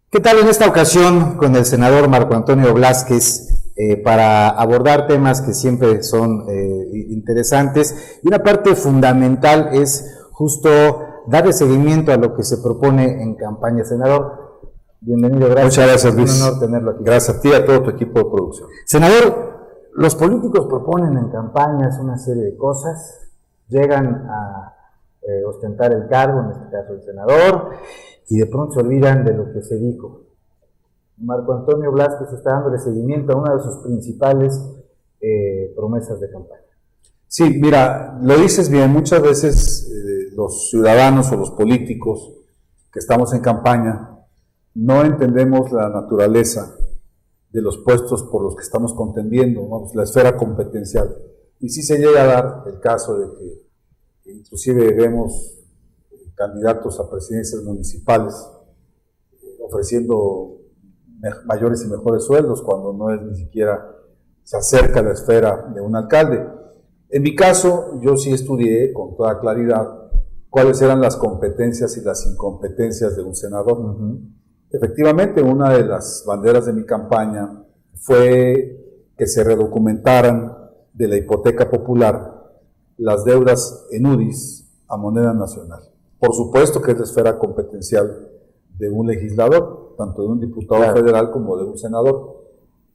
¿Qué tal en esta ocasión con el senador Marco Antonio Blázquez para abordar temas que siempre son interesantes? Y una parte fundamental es justo darle seguimiento a lo que se propone en campaña. Senador, bienvenido, gracias. Muchas gracias, Luis. Es un honor tenerlo aquí. Gracias a ti y a todo tu equipo de producción. Senador, los políticos proponen en campañas una serie de cosas, llegan a ostentar el cargo, en este caso el senador, y de pronto se olvidan de lo que se dijo. Marco Antonio Blázquez está dándole seguimiento a una de sus principales promesas de campaña. Sí, mira, lo dices bien, muchas veces los ciudadanos o los políticos que estamos en campaña no entendemos la naturaleza de los puestos por los que estamos contendiendo, vamos, la esfera competencial. Y sí se llega a dar el caso de que inclusive vemos candidatos a presidencias municipales ofreciendo mayores y mejores sueldos cuando no es ni siquiera se acerca a la esfera de un alcalde. En mi caso, yo sí estudié con toda claridad cuáles eran las competencias y las incompetencias de un senador. Efectivamente, una de las banderas de mi campaña fue que se redocumentaran de la hipoteca popular las deudas en UDIs a moneda nacional. Por supuesto que es la esfera competencial de un legislador, tanto de un diputado federal como de un senador.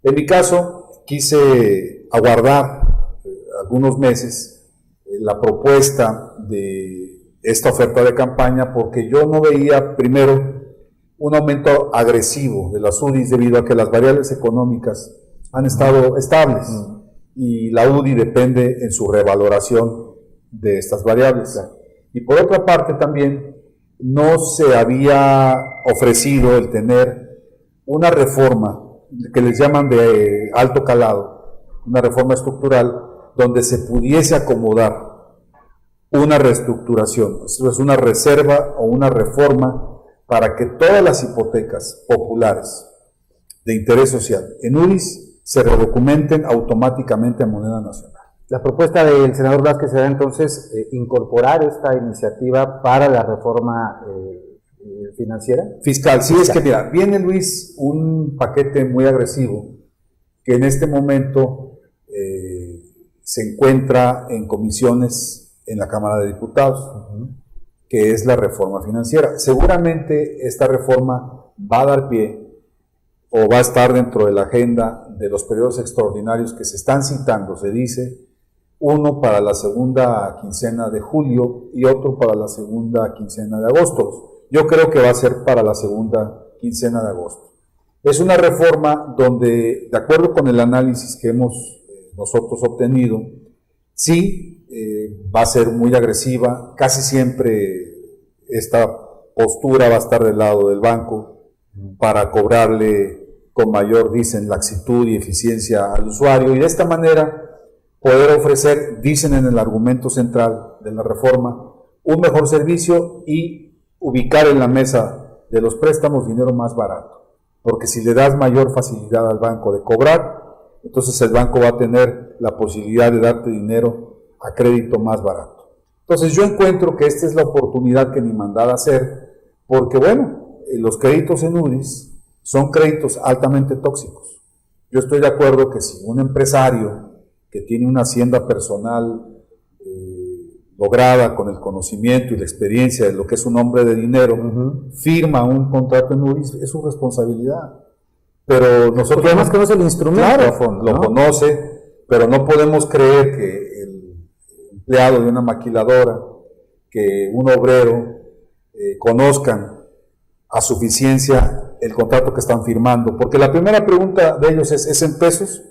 En mi caso, quise aguardar algunos meses la propuesta de esta oferta de campaña porque yo no veía, primero, un aumento agresivo de las UDIs debido a que las variables económicas han estado estables y la UDI depende en su revaloración de estas variables. Y por otra parte también no se había ofrecido el tener una reforma que les llaman de alto calado, una reforma estructural donde se pudiese acomodar una reestructuración, esto es una reserva o una reforma para que todas las hipotecas populares de interés social en UDIs se redocumenten automáticamente a moneda nacional. La propuesta del senador Blázquez será entonces incorporar esta iniciativa para la reforma financiera. Fiscal, sí, es que mira, viene Luis un paquete muy agresivo que en este momento se encuentra en comisiones en la Cámara de Diputados, que es la reforma financiera. Seguramente esta reforma va a dar pie o va a estar dentro de la agenda de los periodos extraordinarios que se están citando, se dice, uno para la segunda quincena de julio y otro para la segunda quincena de agosto. Yo creo que va a ser para la segunda quincena de agosto. Es una reforma donde, de acuerdo con el análisis que hemos nosotros obtenido, sí va a ser muy agresiva. Casi siempre esta postura va a estar del lado del banco para cobrarle con mayor, dicen, laxitud y eficiencia al usuario, y de esta manera poder ofrecer, dicen en el argumento central de la reforma, un mejor servicio y ubicar en la mesa de los préstamos dinero más barato. Porque si le das mayor facilidad al banco de cobrar, entonces el banco va a tener la posibilidad de darte dinero a crédito más barato. Entonces yo encuentro que esta es la oportunidad que me mandaba hacer, porque bueno, los créditos en UDIs son créditos altamente tóxicos. Yo estoy de acuerdo que si un empresario que tiene una hacienda personal lograda con el conocimiento y la experiencia de lo que es un hombre de dinero, firma un contrato en UDIs, es su responsabilidad. Pero nosotros... Porque además conoce el instrumento, claro, a fondo, lo conoce, pero no podemos creer que el empleado de una maquiladora, que un obrero conozcan a suficiencia el contrato que están firmando. Porque la primera pregunta de ellos es en pesos,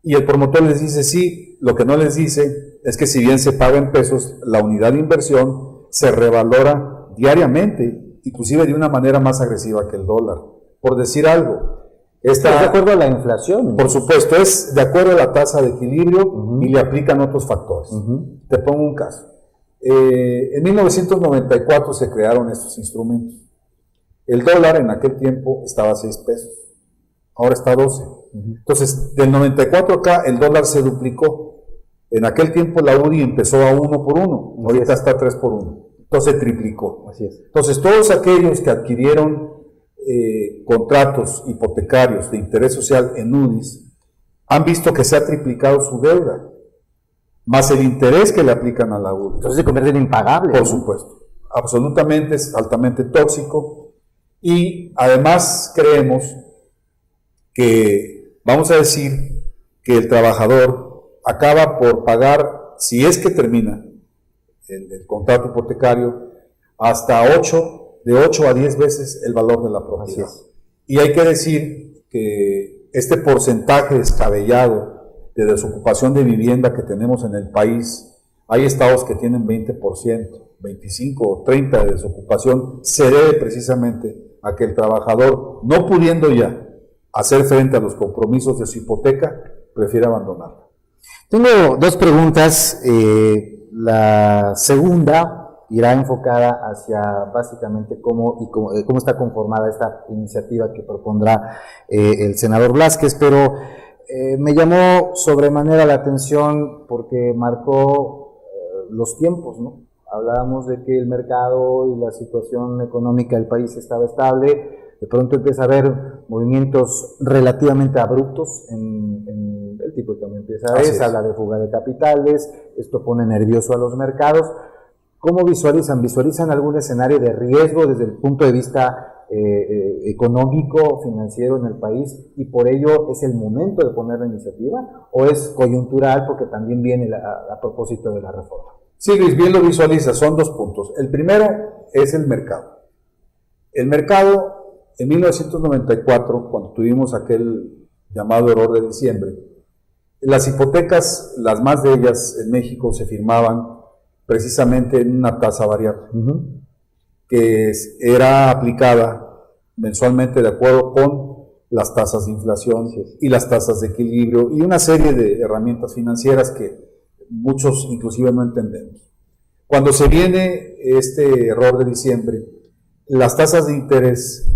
y el promotor les dice sí. Lo que no les dice es que si bien se paga en pesos, la unidad de inversión se revalora diariamente, inclusive de una manera más agresiva que el dólar. Por decir algo, ¿Es de acuerdo a la inflación? Por supuesto, es de acuerdo a la tasa de equilibrio y le aplican otros factores. Te pongo un caso. En 1994 se crearon estos instrumentos. El dólar en aquel tiempo estaba a 6 pesos, ahora está a 12. Entonces, del 94 acá, el dólar se duplicó. En aquel tiempo la UDI empezó a 1 por 1, ahorita está a 3 por 1. Entonces, triplicó. Así es. Entonces, todos aquellos que adquirieron contratos hipotecarios de interés social en UDIs han visto que se ha triplicado su deuda, más el interés que le aplican a la UDI. Entonces se convierte en impagable. Por supuesto, absolutamente, es altamente tóxico, y además creemos que, vamos a decir, que el trabajador acaba por pagar, si es que termina el contrato hipotecario, hasta de 8 a 10 veces el valor de la propiedad. Y hay que decir que este porcentaje descabellado de desocupación de vivienda que tenemos en el país, hay estados que tienen 20%, 25 o 30% de desocupación, se debe precisamente a que el trabajador, no pudiendo ya hacer frente a los compromisos de su hipoteca, prefiere abandonarla. Tengo dos preguntas. La segunda irá enfocada hacia básicamente cómo está conformada esta iniciativa que propondrá el senador Blázquez, pero me llamó sobremanera la atención porque marcó los tiempos, ¿no? Hablábamos de que el mercado y la situación económica del país estaba estable, de pronto empieza a haber movimientos relativamente abruptos en el tipo de cambio empieza a ver, se habla de fuga de capitales, esto pone nervioso a los mercados. ¿Cómo visualizan? ¿Visualizan algún escenario de riesgo desde el punto de vista económico, financiero en el país, y por ello es el momento de poner la iniciativa, o es coyuntural porque también viene a propósito de la reforma? Sí, Luis, bien lo visualiza, son dos puntos. El primero es el mercado. El mercado, en 1994, cuando tuvimos aquel llamado error de diciembre, las hipotecas, las más de ellas en México, se firmaban precisamente en una tasa variable, que era aplicada mensualmente de acuerdo con las tasas de inflación y las tasas de equilibrio y una serie de herramientas financieras que muchos inclusive no entendemos. Cuando se viene este error de diciembre, las tasas de interés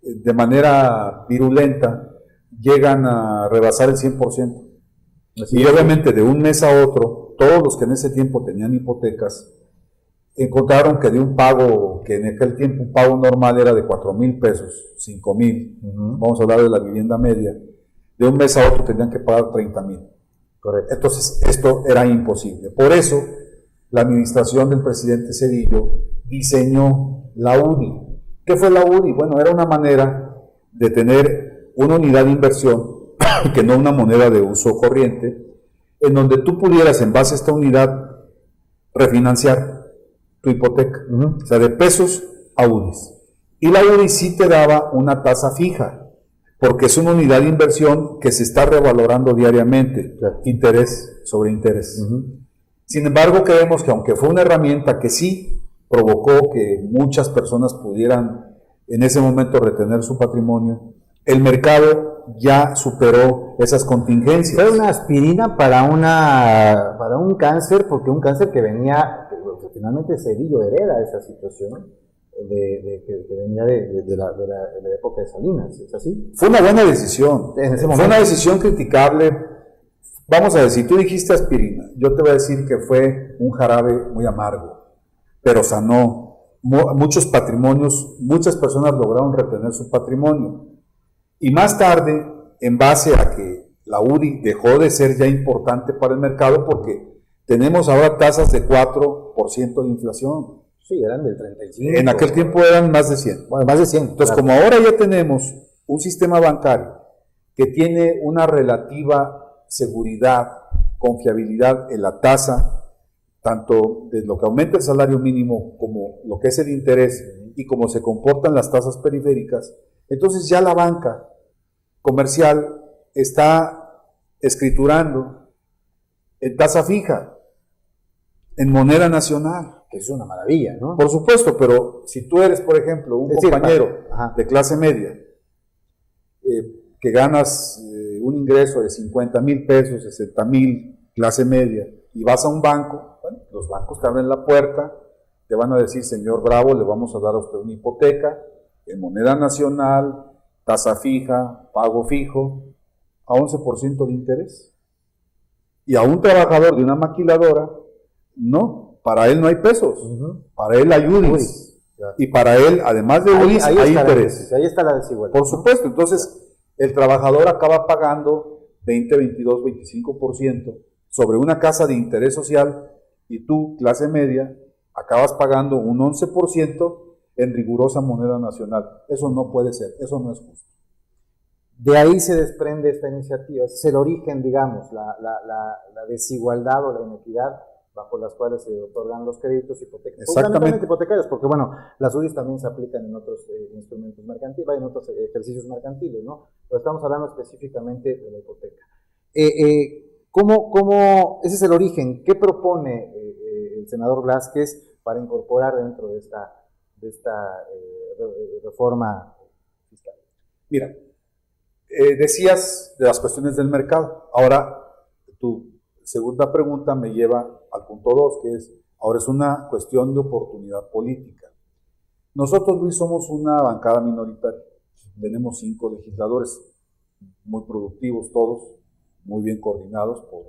de manera virulenta llegan a rebasar el 100%. Y obviamente de un mes a otro, todos los que en ese tiempo tenían hipotecas encontraron que de un pago, que en aquel tiempo un pago normal era de 4,000 pesos, 5,000, vamos a hablar de la vivienda media, de un mes a otro tenían que pagar 30,000. Correcto. Entonces esto era imposible. Por eso la administración del presidente Zedillo diseñó la UDI. ¿Qué fue la UDI? Bueno, era una manera de tener una unidad de inversión que no una moneda de uso corriente, en donde tú pudieras en base a esta unidad refinanciar tu hipoteca, o sea, de pesos a UDIs. Y la UDI sí te daba una tasa fija, porque es una unidad de inversión que se está revalorando diariamente, interés sobre interés. Sin embargo, creemos que aunque fue una herramienta que sí provocó que muchas personas pudieran en ese momento retener su patrimonio, el mercado ya superó esas contingencias. Fue una aspirina para un cáncer, porque un cáncer que venía, finalmente Zedillo hereda esa situación, que venía de la época de Salinas, ¿es así? Fue una buena decisión, fue una decisión criticable. Vamos a decir, tú dijiste aspirina, yo te voy a decir que fue un jarabe muy amargo, pero sanó muchos patrimonios, muchas personas lograron retener su patrimonio. Y más tarde, en base a que la UDI dejó de ser ya importante para el mercado, porque tenemos ahora tasas de 4% de inflación. Sí, eran del 35. En aquel tiempo eran más de 100. Bueno, más de 100. Entonces, como ahora ya tenemos un sistema bancario que tiene una relativa seguridad, confiabilidad en la tasa, tanto de lo que aumenta el salario mínimo como lo que es el interés y cómo se comportan las tasas periféricas, entonces ya la banca comercial está escriturando en tasa fija, en moneda nacional. Que es una maravilla, ¿no? Por supuesto, pero si tú eres, por ejemplo, un compañero de clase media, que ganas un ingreso de 50,000 pesos, 60,000, clase media, y vas a un banco, bueno, los bancos te abren la puerta, te van a decir, señor Bravo, le vamos a dar a usted una hipoteca en moneda nacional, tasa fija, pago fijo, a 11% de interés. Y a un trabajador de una maquiladora, no, para él no hay pesos, para él hay UDIs. Claro. Y para él, además de Luis, hay intereses. Ahí está la desigualdad. Por supuesto, entonces el trabajador acaba pagando 20, 22, 25% sobre una casa de interés social y tú, clase media, acabas pagando un 11% en rigurosa moneda nacional. Eso no puede ser, eso no es justo. De ahí se desprende esta iniciativa, es el origen, digamos, la desigualdad o la inequidad bajo las cuales se otorgan los créditos hipotecarios. Exactamente. Hipotecarios, porque bueno, las UDIs también se aplican en otros instrumentos mercantiles, en otros ejercicios mercantiles, ¿no? Pero estamos hablando específicamente de la hipoteca. Ese es el origen? ¿Qué propone el senador Blázquez para incorporar dentro de esta reforma fiscal? Mira, decías de las cuestiones del mercado. Ahora, tu segunda pregunta me lleva al punto 2, que es, ahora es una cuestión de oportunidad política. Nosotros, Luis, somos una bancada minoritaria. Tenemos 5 legisladores, muy productivos todos, muy bien coordinados por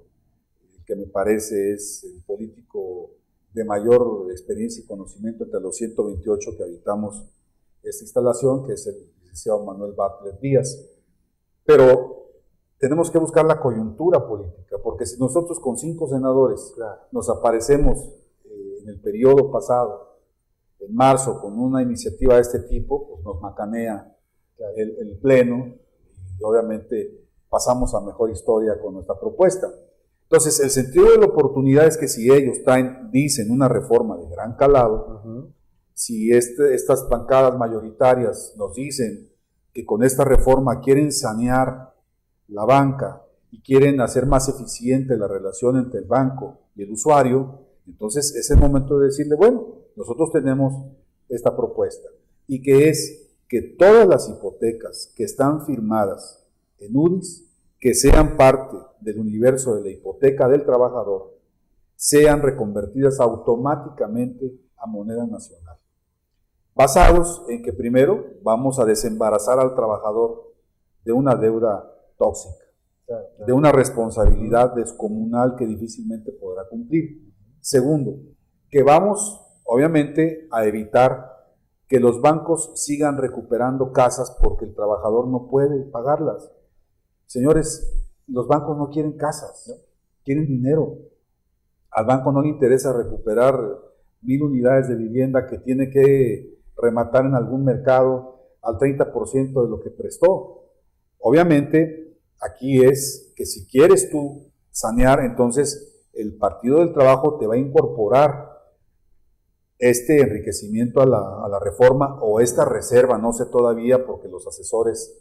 el que me parece es el político de mayor experiencia y conocimiento entre los 128 que habitamos esta instalación, que es el licenciado Manuel Bartlett Díaz. Pero tenemos que buscar la coyuntura política, porque si nosotros con 5 senadores nos aparecemos en el periodo pasado, en marzo, con una iniciativa de este tipo, pues nos macanea el Pleno y obviamente pasamos a mejor historia con nuestra propuesta. Entonces, el sentido de la oportunidad es que si ellos dicen una reforma de gran calado, si estas bancadas mayoritarias nos dicen que con esta reforma quieren sanear la banca y quieren hacer más eficiente la relación entre el banco y el usuario, entonces es el momento de decirle, bueno, nosotros tenemos esta propuesta, y que es que todas las hipotecas que están firmadas en UDIs, que sean parte del universo de la hipoteca del trabajador, sean reconvertidas automáticamente a moneda nacional, basados en que primero vamos a desembarazar al trabajador de una deuda tóxica, de una responsabilidad descomunal que difícilmente podrá cumplir. Segundo, que vamos obviamente a evitar que los bancos sigan recuperando casas porque el trabajador no puede pagarlas. Señores, los bancos no quieren casas, ¿no? Quieren dinero. Al banco no le interesa recuperar 1000 unidades de vivienda que tiene que rematar en algún mercado al 30% de lo que prestó. Obviamente, aquí es que si quieres tú sanear, entonces el Partido del Trabajo te va a incorporar este enriquecimiento a la reforma o esta reserva, no sé todavía, porque los asesores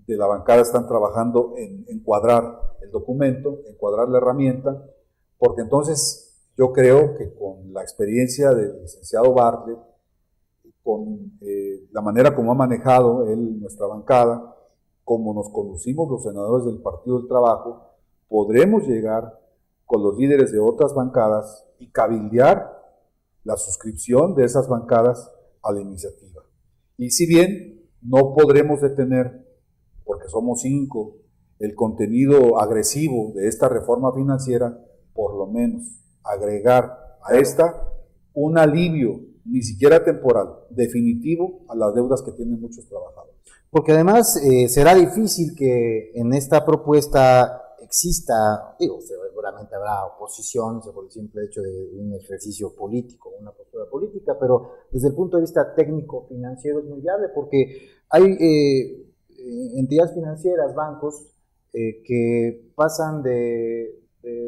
de la bancada están trabajando en encuadrar el documento, encuadrar la herramienta, porque entonces yo creo que con la experiencia del licenciado Bartlett, con la manera como ha manejado él nuestra bancada, como nos conducimos los senadores del Partido del Trabajo, podremos llegar con los líderes de otras bancadas y cabildear la suscripción de esas bancadas a la iniciativa. Y si bien no podremos detener, porque somos 5, el contenido agresivo de esta reforma financiera, por lo menos agregar a esta un alivio, ni siquiera temporal, definitivo a las deudas que tienen muchos trabajadores. Porque además será difícil que en esta propuesta exista, seguramente habrá oposición por el simple hecho de un ejercicio político, una postura política, pero desde el punto de vista técnico-financiero es muy viable porque hay entidades financieras, bancos, que pasan de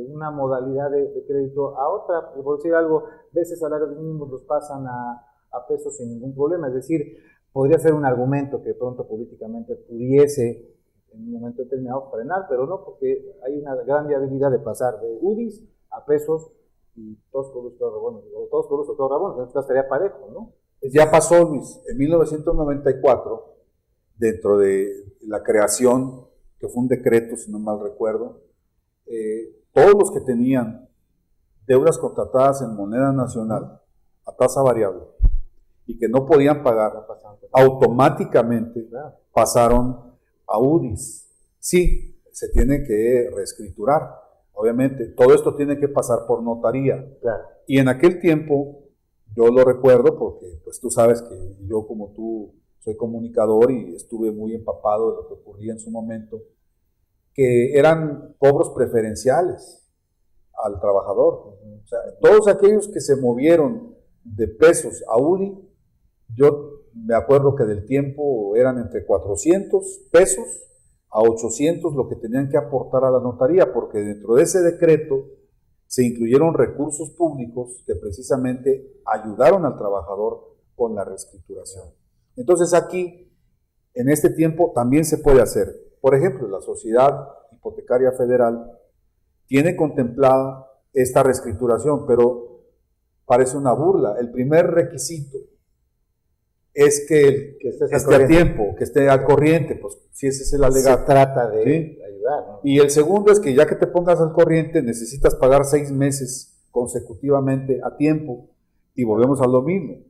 una modalidad de crédito a otra, por decir algo, veces salarios mínimos los pasan a pesos sin ningún problema, es decir, podría ser un argumento que pronto políticamente pudiese en un momento determinado frenar, pero no, porque hay una gran viabilidad de pasar de UDIs a pesos y todos con luz, todos rabones, o todos con luz o todos rabones, entonces estaría parejo, ¿no? Ya pasó, Luis, en 1994, dentro de la creación, que fue un decreto, si no mal recuerdo, todos los que tenían deudas contratadas en moneda nacional a tasa variable y que no podían pagar, automáticamente pasaron a UDIs. Sí, se tiene que reescriturar, obviamente, todo esto tiene que pasar por notaría. Claro. Y en aquel tiempo, Yo lo recuerdo porque pues tú sabes que yo como tú soy comunicador y estuve muy empapado de lo que ocurría en su momento, que eran cobros preferenciales al trabajador. O sea, todos aquellos que se movieron de pesos a UDI, yo me acuerdo que del tiempo eran entre 400 pesos a 800 lo que tenían que aportar a la notaría, porque dentro de ese decreto se incluyeron recursos públicos que precisamente ayudaron al trabajador con la reescrituración. Entonces aquí, en este tiempo, también se puede hacer. Por ejemplo, la Sociedad Hipotecaria Federal tiene contemplada esta reescrituración, pero parece una burla. El primer requisito es que esté a tiempo, que esté al corriente, pues si ese es el alegato. Se trata de ¿sí? ayudar, ¿no? Y el segundo es que ya que te pongas al corriente, necesitas pagar 6 meses consecutivamente a tiempo, y volvemos a lo mismo.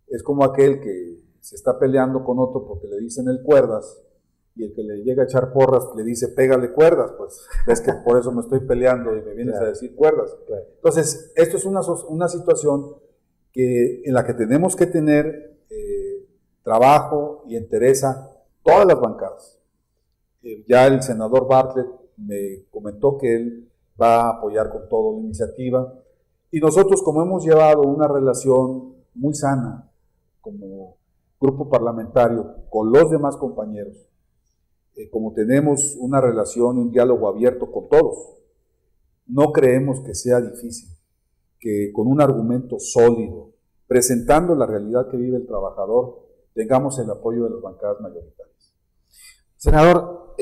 Es como aquel que se está peleando con otro porque le dicen el cuerdas, y el que le llega a echar porras le dice pégale cuerdas, pues ves que por eso me estoy peleando y me vienes a decir cuerdas. Entonces, esto es una situación en la que tenemos que tener trabajo y entereza todas las bancadas. Ya el senador Bartlett me comentó que él va a apoyar con todo la iniciativa, y nosotros, como hemos llevado una relación muy sana como grupo parlamentario con los demás compañeros, como tenemos una relación y un diálogo abierto con todos, no creemos que sea difícil que con un argumento sólido, presentando la realidad que vive el trabajador, tengamos el apoyo de las bancadas mayoritarias. Senador,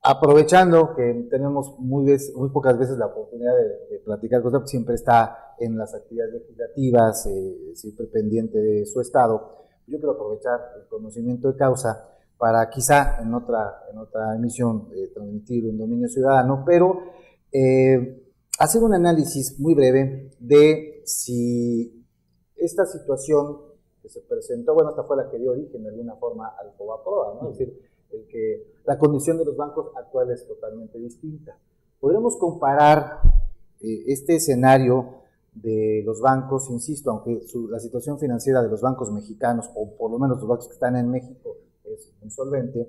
aprovechando que tenemos muy pocas veces la oportunidad de platicar con usted, siempre está en las actividades legislativas, siempre pendiente de su estado, yo quiero aprovechar el conocimiento de causa para quizá en otra emisión transmitir un dominio ciudadano, pero hacer un análisis muy breve de si esta situación que se presentó, bueno, esta fue la que dio origen de alguna forma al FOBAPROA, ¿no? Es decir, la condición de los bancos actual es totalmente distinta. Podremos comparar este escenario de los bancos, insisto, aunque la situación financiera de los bancos mexicanos, o por lo menos los bancos que están en México, es insolvente,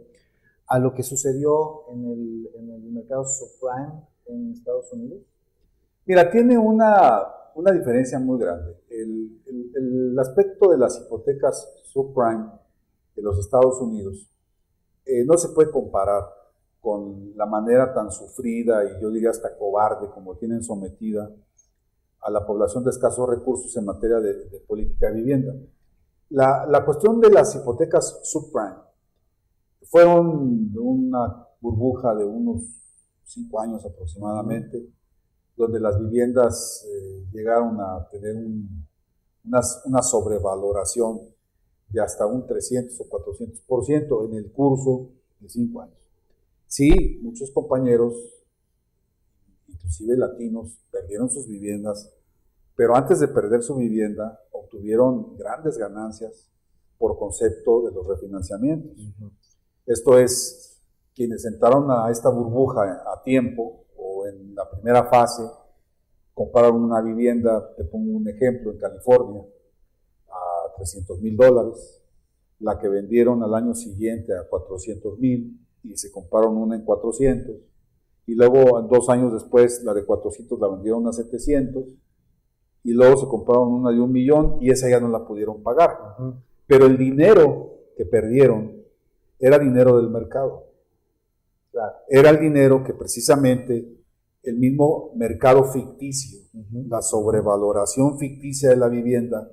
a lo que sucedió en el mercado subprime en Estados Unidos? Mira, tiene una diferencia muy grande. El aspecto de las hipotecas subprime de los Estados Unidos no se puede comparar con la manera tan sufrida y yo diría hasta cobarde como tienen sometida a la población de escasos recursos en materia de política de vivienda. La cuestión de las hipotecas subprime fueron una burbuja de unos 5 años aproximadamente, donde las viviendas llegaron a tener una sobrevaloración de hasta un 300 o 400% en el curso de 5 años. Sí, muchos compañeros, inclusive latinos, perdieron sus viviendas, pero antes de perder su vivienda obtuvieron grandes ganancias por concepto de los refinanciamientos. Esto es, quienes entraron a esta burbuja a tiempo o en la primera fase, compraron una vivienda, te pongo un ejemplo, en California, a $300,000, la que vendieron al año siguiente a $400,000 y se compraron una en 400, y luego 2 años después la de 400 la vendieron a 700, y luego se compraron una de 1,000,000 y esa ya no la pudieron pagar. Pero el dinero que perdieron era dinero del mercado. Claro. Era el dinero que precisamente el mismo mercado ficticio, la sobrevaloración ficticia de la vivienda,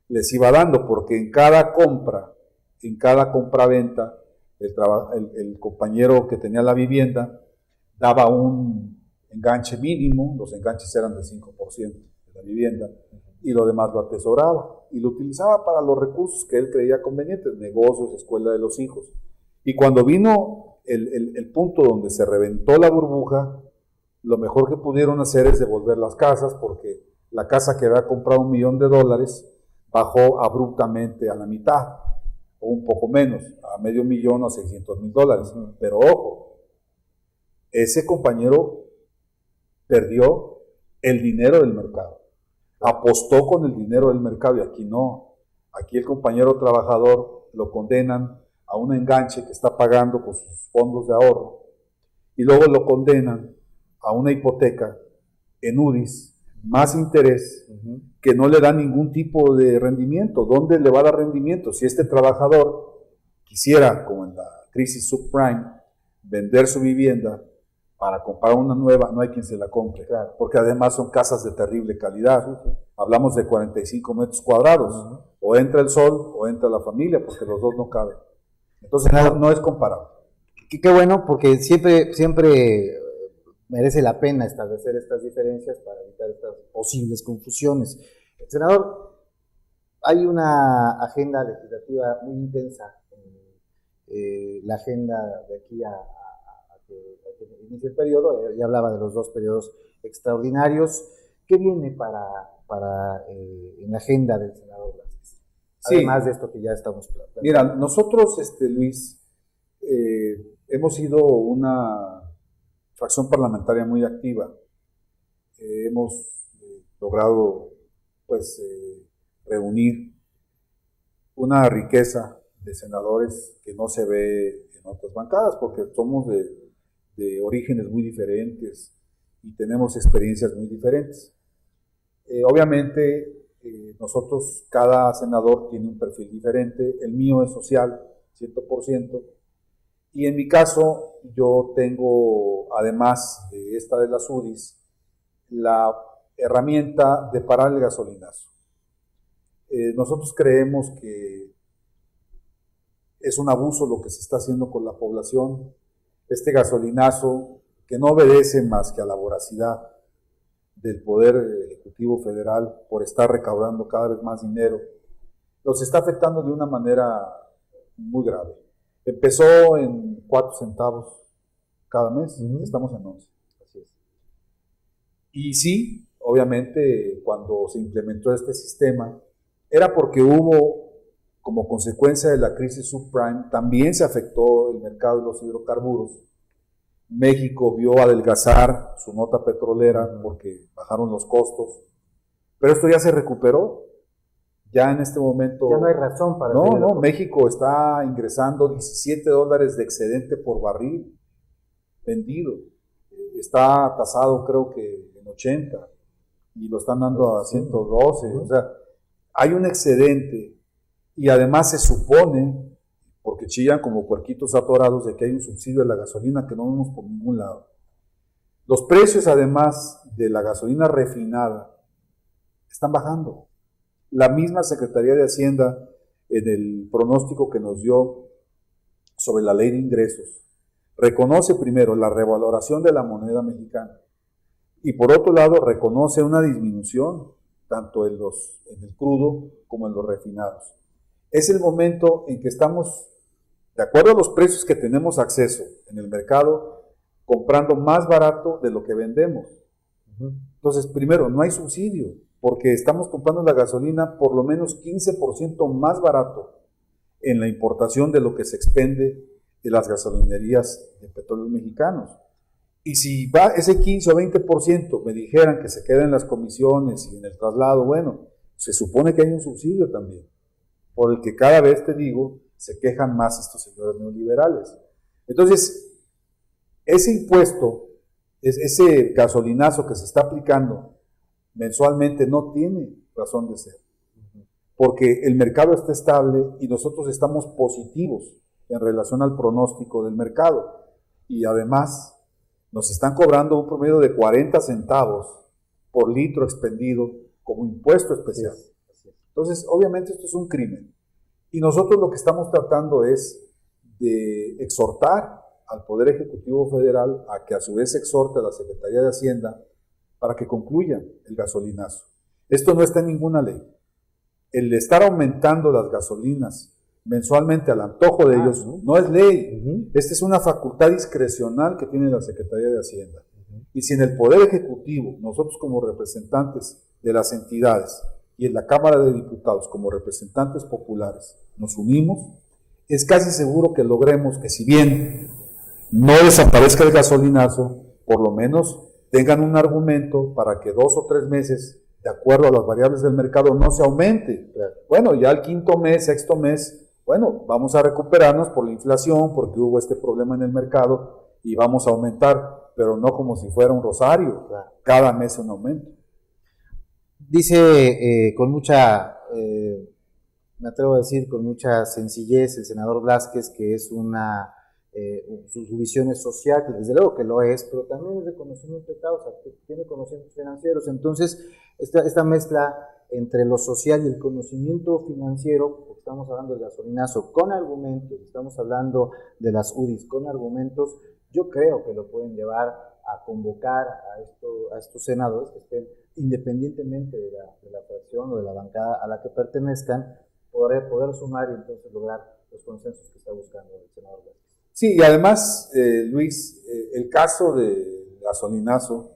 les iba dando, porque en cada compra-venta, el compañero que tenía la vivienda daba un enganche mínimo, los enganches eran del 5% de la vivienda, y lo demás lo atesoraba, y lo utilizaba para los recursos que él creía convenientes, negocios, escuela de los hijos. Y cuando vino el punto donde se reventó la burbuja, lo mejor que pudieron hacer es devolver las casas, porque la casa que había comprado $1,000,000 bajó abruptamente a la mitad, o un poco menos, a $500,000 o $600,000. Pero ojo, ese compañero perdió el dinero del mercado. apostó con el dinero del mercado y aquí no. Aquí el compañero trabajador lo condenan a un enganche que está pagando con sus fondos de ahorro y luego lo condenan a una hipoteca en UDIs, más interés, que no le da ningún tipo de rendimiento. ¿Dónde le va a dar rendimiento? Si este trabajador quisiera, como en la crisis subprime, vender su vivienda para comprar una nueva, no hay quien se la compre, claro, porque además son casas de terrible calidad. Hablamos de 45 metros cuadrados. O entra el sol o entra la familia, porque los dos no caben. Entonces no es comparable. Qué bueno, porque siempre merece la pena establecer estas diferencias para evitar estas posibles confusiones. Senador, hay una agenda legislativa muy intensa, la agenda de aquí a que inicie el periodo. Ya hablaba de los 2 periodos extraordinarios. ¿Qué viene en la agenda del senador Vázquez? Además de esto que ya estamos planteando. Mira, nosotros, Luis, hemos sido una fracción parlamentaria muy activa. Hemos logrado, pues, reunir una riqueza de senadores que no se ve en otras bancadas, porque somos de orígenes muy diferentes y tenemos experiencias muy diferentes. Obviamente, nosotros, cada senador tiene un perfil diferente. El mío es social, 100%, y en mi caso, yo tengo, además de esta de las UDIs, la herramienta de parar el gasolinazo. Nosotros creemos que es un abuso lo que se está haciendo con la población. Este gasolinazo, que no obedece más que a la voracidad del Poder Ejecutivo Federal por estar recaudando cada vez más dinero, los está afectando de una manera muy grave. Empezó en 4 centavos cada mes, estamos en 11. Así es. Y sí, obviamente, cuando se implementó este sistema, era porque hubo, como consecuencia de la crisis subprime, también se afectó el mercado de los hidrocarburos. México vio adelgazar su nota petrolera porque bajaron los costos, pero esto ya se recuperó. Ya en este momento ya no hay razón para no, México está ingresando $17 de excedente por barril vendido. Está tasado creo que en 80 y lo están dando a 112. O sea, hay un excedente y además se supone, porque chillan como puerquitos atorados, de que hay un subsidio de la gasolina que no vemos por ningún lado. Los precios, además de la gasolina refinada, están bajando. La misma Secretaría de Hacienda, en el pronóstico que nos dio sobre la ley de ingresos, reconoce primero la revaloración de la moneda mexicana y por otro lado reconoce una disminución tanto en el crudo como en los refinados. Es el momento en que estamos, de acuerdo a los precios que tenemos acceso en el mercado, comprando más barato de lo que vendemos. Entonces, primero, no hay subsidio, porque estamos comprando la gasolina por lo menos 15% más barato en la importación de lo que se expende de las gasolinerías de petróleos mexicanos. Y si va ese 15 o 20%, me dijeran que se queda en las comisiones y en el traslado, bueno, se supone que hay un subsidio también, por el que cada vez, te digo, se quejan más estos señores neoliberales. Entonces, ese impuesto, ese gasolinazo que se está aplicando mensualmente no tiene razón de ser, porque el mercado está estable y nosotros estamos positivos en relación al pronóstico del mercado, y además nos están cobrando un promedio de 40 centavos por litro expendido como impuesto especial. Entonces, obviamente esto es un crimen, y nosotros lo que estamos tratando es de exhortar al Poder Ejecutivo Federal a que a su vez exhorte a la Secretaría de Hacienda para que concluyan el gasolinazo. Esto no está en ninguna ley. El estar aumentando las gasolinas mensualmente al antojo de ellos no es ley. Esta es una facultad discrecional que tiene la Secretaría de Hacienda. Y si en el Poder Ejecutivo, nosotros como representantes de las entidades y en la Cámara de Diputados como representantes populares nos unimos, es casi seguro que logremos que, si bien no desaparezca el gasolinazo, por lo menos tengan un argumento para que 2 o 3 meses de acuerdo a las variables del mercado, no se aumente. Claro. Bueno, ya el quinto mes, sexto mes, bueno, vamos a recuperarnos por la inflación, porque hubo este problema en el mercado y vamos a aumentar, pero no como si fuera un rosario, Claro. cada mes un aumento. Dice con mucha, me atrevo a decir, con mucha sencillez el senador Blázquez que es una, su visión es social, que desde luego que lo es, pero también es de conocimiento de causa, que tiene conocimientos financieros. Entonces, esta mezcla entre lo social y el conocimiento financiero, porque estamos hablando del gasolinazo con argumentos, estamos hablando de las UDIs con argumentos, yo creo que lo pueden llevar a convocar a estos senadores que estén, independientemente de la fracción o de la bancada a la que pertenezcan, poder sumar y entonces lograr los consensos que está buscando el senador Blázquez. Sí, y además, Luis, el caso del gasolinazo,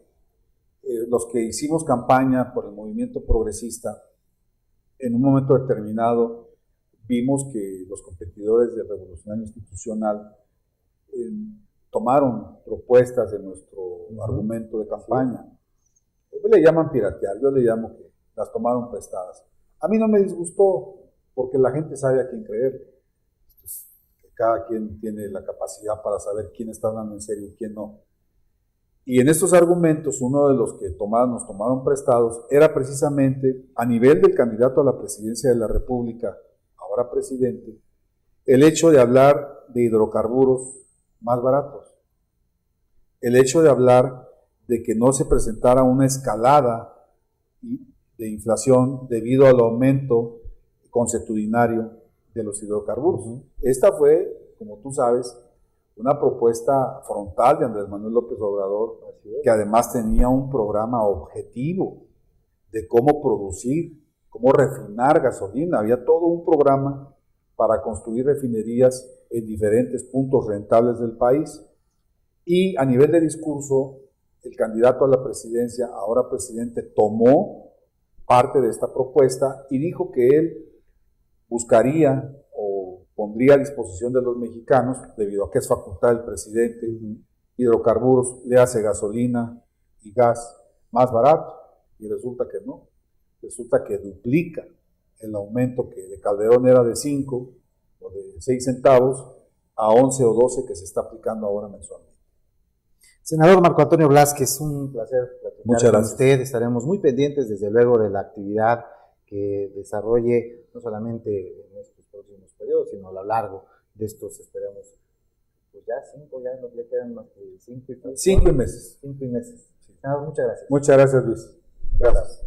los que hicimos campaña por el movimiento progresista, en un momento determinado vimos que los competidores de Revolucionario Institucional tomaron propuestas de nuestro argumento de campaña. Sí. Le llaman piratear, yo le llamo que las tomaron prestadas. A mí no me disgustó, porque la gente sabe a quién creer. Cada quien tiene la capacidad para saber quién está hablando en serio y quién no. Y en estos argumentos, uno de los que nos tomaron prestados era precisamente, a nivel del candidato a la presidencia de la República, ahora presidente, el hecho de hablar de hidrocarburos más baratos. El hecho de hablar de que no se presentara una escalada de inflación debido al aumento consuetudinario de los hidrocarburos. Esta fue, como tú sabes, una propuesta frontal de Andrés Manuel López Obrador, que además tenía un programa objetivo de cómo producir, cómo refinar gasolina. Había todo un programa para construir refinerías en diferentes puntos rentables del país. Y a nivel de discurso, el candidato a la presidencia, ahora presidente, tomó parte de esta propuesta y dijo que él buscaría o pondría a disposición de los mexicanos, debido a que es facultad del presidente, hidrocarburos, le hace gasolina y gas más barato, y resulta que no, resulta que duplica el aumento que de Calderón era de 5 o de 6 centavos a 11 o 12 que se está aplicando ahora mensualmente. Senador Marco Antonio Blázquez, un placer platicar con usted. Estaremos muy pendientes, desde luego, de la actividad que desarrolle, no solamente en estos próximos periodos, sino a lo largo de estos, esperamos, pues ya 5, ya no le quedan más que 5 y meses. 5 y meses. Senador, muchas gracias. Muchas gracias, Luis. Gracias.